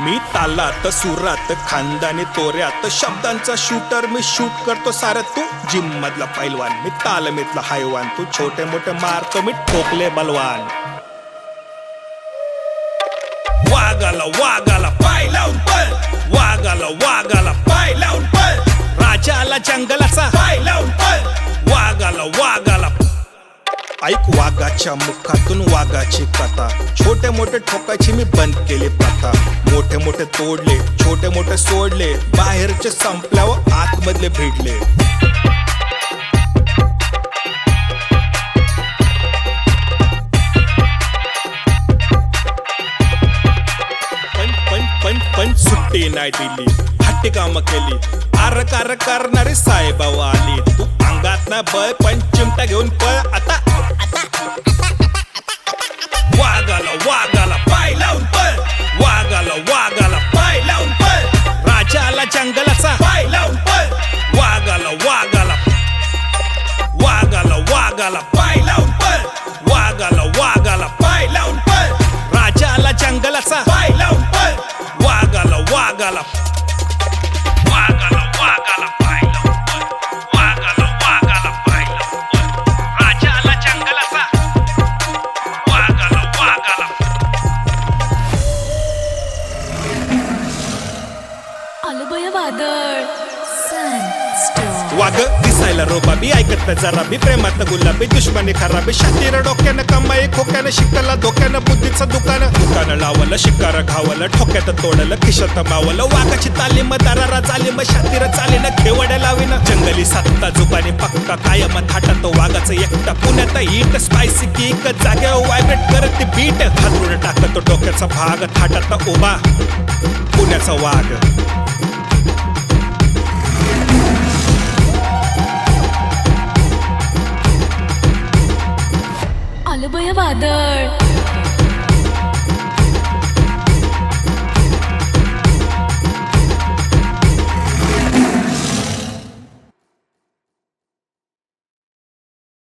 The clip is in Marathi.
मी तालात सुरात खानदानी तोऱ्यात शब्दांचा शूटर मी शूट करतो सारं तू जिम मधला पैलवान मी तालमीतला हैवान तू छोटे मोठे मारतो मी ठोकले बलवान वागाला वागाला पाय लावून पळ वागाला पाय लावून पळ राजाला जंगलाचा पाय लावून पळ वागाला ऐक वाघाच्या मुखातून वाघाची कथा छोटे मोठे ठोकायची मी बंद केली प्रथा मोठे मोठे तोडले छोटे मोठे सोडले बाहेरचे संपल्यावर आतमधले भिडले पण सुट्टी नाही दिली हट्टी कामं केली आर करणारी साहेबाव आली तू अंगात ना बळ पण चिमटा घेऊन पळ आता वागाला पाय लावून पळ वागाला पाय लावून पळ राजाला जंगलाचा पाय लावून पळ वागाला पाय लावून पळ वागाला पाय लावून पळ राजाला जंगलाचा पाय लावून पळ वागाला पाय लावून पळ वागाला पाय लावून पळ राजाला जंगलाचा आलं बया वादळ वाग दिसायला रोबाबी ऐकत जरा बी प्रेमात गुलाबी दुश्मनी खराबी शातीर डोक्यानं कमाई खोक्यानं शिकला धोक्यानं बुद्धीचं दुकानं लावलं शिकार घावलं ठोक्यात तोडलं खिशात मावलं वाघाची तालीम दरारा चालीम शातीर चालीनं खेवड्या लावीनं जंगली सत्ता जुबानी पक्का कायम थाटात वाघाचं एकटा पुण्यात हिट स्पायसी केक जाग्यावर व्हायब्रेट करत बीट हातरून टाकतो डोक्याचा भाग थाटात उभा पुण्याचा वाघ आलं बया वादळ